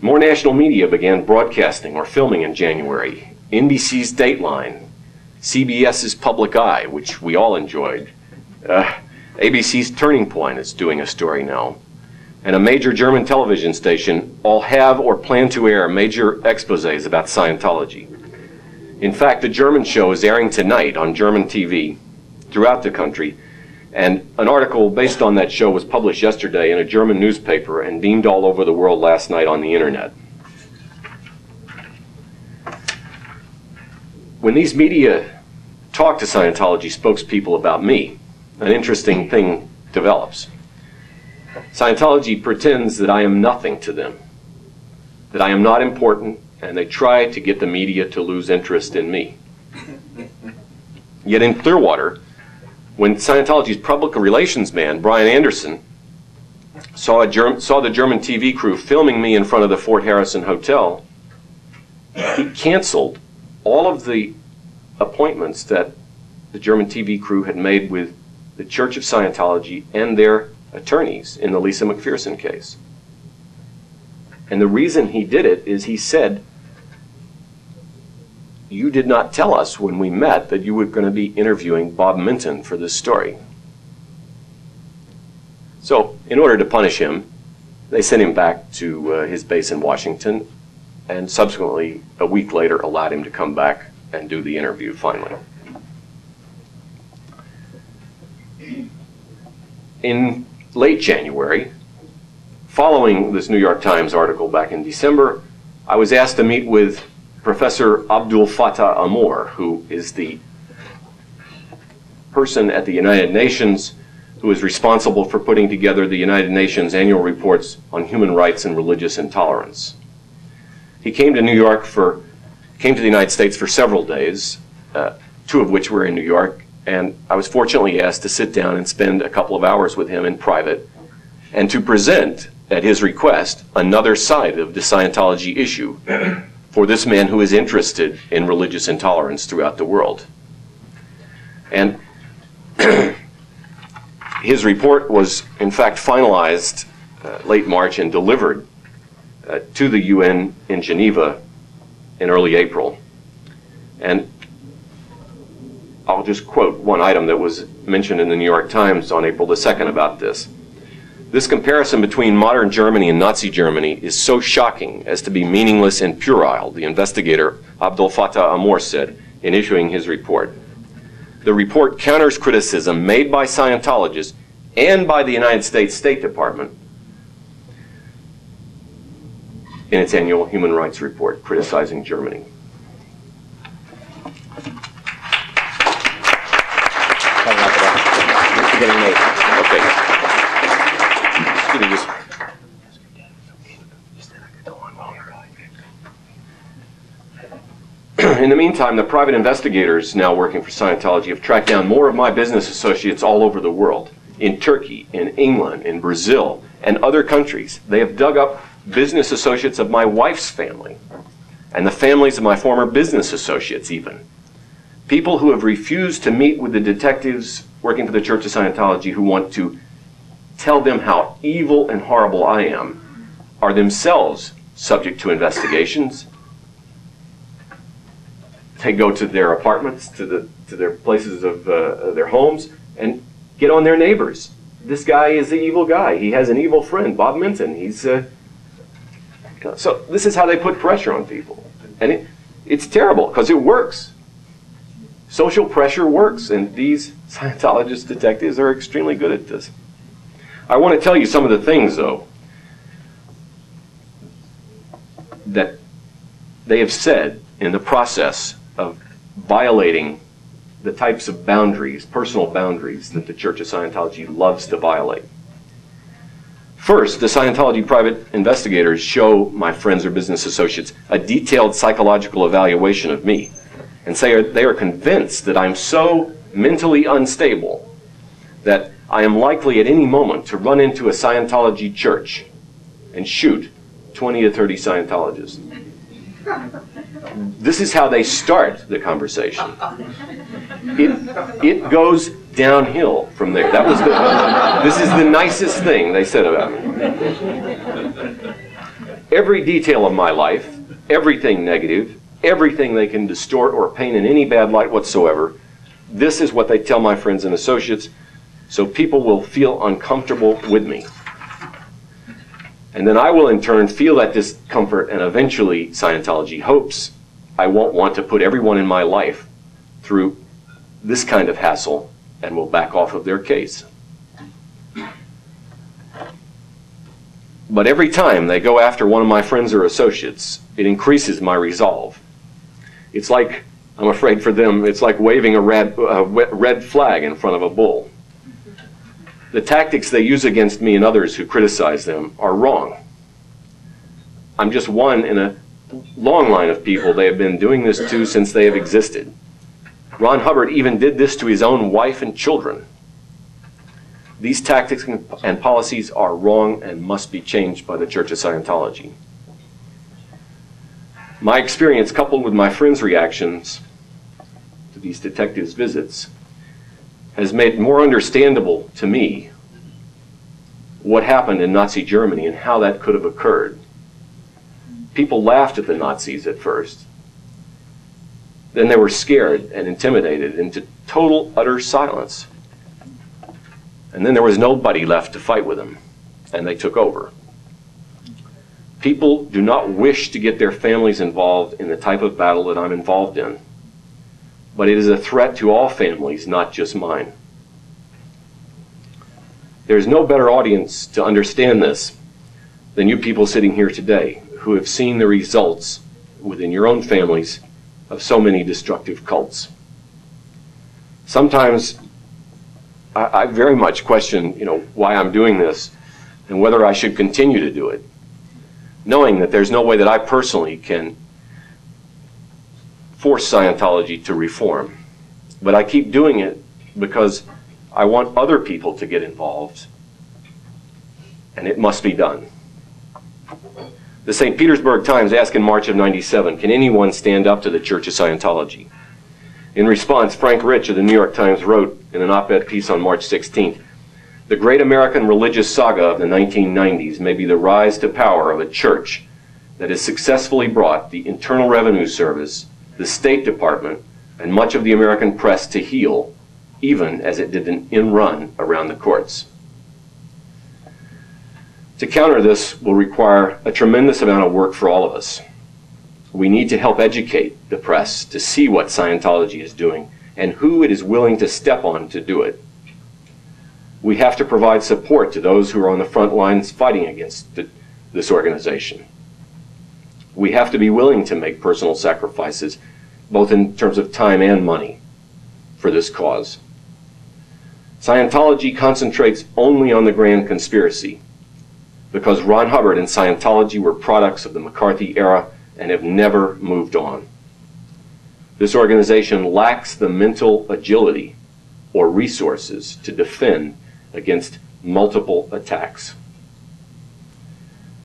More national media began broadcasting or filming in January. NBC's Dateline, CBS's Public Eye, which we all enjoyed. ABC's Turning Point is doing a story now. And a major German television station all have or plan to air major exposés about Scientology. In fact, the German show is airing tonight on German TV throughout the country, and an article based on that show was published yesterday in a German newspaper and beamed all over the world last night on the internet. When these media talk to Scientology spokespeople about me, an interesting thing develops. Scientology pretends that I am nothing to them, that I am not important, and they try to get the media to lose interest in me. Yet in Clearwater, when Scientology's public relations man, Brian Anderson, saw the German TV crew filming me in front of the Fort Harrison Hotel, he canceled all of the appointments that the German TV crew had made with the Church of Scientology and their attorneys in the Lisa McPherson case. And the reason he did it is he said, you did not tell us when we met that you were going to be interviewing Bob Minton for this story. So, in order to punish him, they sent him back to his base in Washington, and subsequently, a week later, allowed him to come back and do the interview finally. In late January, following this New York Times article back in December, I was asked to meet with Professor Abdul Fattah Amor, who is the person at the United Nations who is responsible for putting together the United Nations annual reports on human rights and religious intolerance. He came to the United States for several days, 2 of which were in New York, and I was fortunately asked to sit down and spend a couple of hours with him in private and to present, at his request, another side of the Scientology issue for this man who is interested in religious intolerance throughout the world. And his report was, in fact, finalized late March and delivered to the UN in Geneva in early April. And I'll just quote one item that was mentioned in the New York Times on April the 2nd about this. This comparison between modern Germany and Nazi Germany is so shocking as to be meaningless and puerile, the investigator Abdul Fattah Amor said in issuing his report. The report counters criticism made by Scientologists and by the United States State Department in its annual human rights report criticizing Germany. In the meantime, the private investigators now working for Scientology have tracked down more of my business associates all over the world, in Turkey, in England, in Brazil, and other countries. They have dug up business associates of my wife's family, and the families of my former business associates even. People who have refused to meet with the detectives working for the Church of Scientology who want to tell them how evil and horrible I am are themselves subject to investigations. They go to their apartments, to their places of their homes, and get on their neighbors. This guy is the evil guy. He has an evil friend, Bob Minton. So this is how they put pressure on people. And it's terrible, because it works. Social pressure works, and these Scientologist detectives are extremely good at this. I want to tell you some of the things, though, that they have said in the process of violating the types of boundaries, personal boundaries, that the Church of Scientology loves to violate. First, the Scientology private investigators show my friends or business associates a detailed psychological evaluation of me and say they are convinced that I'm so mentally unstable that I am likely at any moment to run into a Scientology church and shoot 20 to 30 Scientologists. This is how they start the conversation. It goes downhill from there. This is the nicest thing they said about me. every detail of my life, everything negative, everything they can distort or paint in any bad light whatsoever. This is what they tell my friends and associates, so people will feel uncomfortable with me. And then I will in turn feel that discomfort, and eventually Scientology hopes I won't want to put everyone in my life through this kind of hassle and will back off of their case. But every time they go after one of my friends or associates, it increases my resolve. It's like, I'm afraid for them, it's like waving a red flag in front of a bull. The tactics they use against me and others who criticize them are wrong. I'm just one in a long line of people they have been doing this to since they have existed. Ron Hubbard even did this to his own wife and children. These tactics and policies are wrong and must be changed by the Church of Scientology. My experience, coupled with my friends' reactions to these detectives' visits, has made more understandable to me what happened in Nazi Germany and how that could have occurred. People laughed at the Nazis at first. Then they were scared and intimidated into total, utter silence. And then there was nobody left to fight with them, and they took over. People do not wish to get their families involved in the type of battle that I'm involved in. But it is a threat to all families, not just mine. There's no better audience to understand this than you people sitting here today who have seen the results within your own families of so many destructive cults. Sometimes I very much question, why I'm doing this and whether I should continue to do it, knowing that there's no way that I personally can force Scientology to reform. But I keep doing it because I want other people to get involved, and it must be done. The St. Petersburg Times asked in March of '97, can anyone stand up to the Church of Scientology? In response, Frank Rich of the New York Times wrote in an op-ed piece on March 16th, the great American religious saga of the 1990s may be the rise to power of a church that has successfully brought the Internal Revenue Service, the State Department, and much of the American press to heel, even as it did an in-run around the courts. To counter this will require a tremendous amount of work for all of us. We need to help educate the press to see what Scientology is doing and who it is willing to step on to do it. We have to provide support to those who are on the front lines fighting against this organization. We have to be willing to make personal sacrifices, both in terms of time and money, for this cause. Scientology concentrates only on the grand conspiracy because Ron Hubbard and Scientology were products of the McCarthy era and have never moved on. This organization lacks the mental agility or resources to defend against multiple attacks.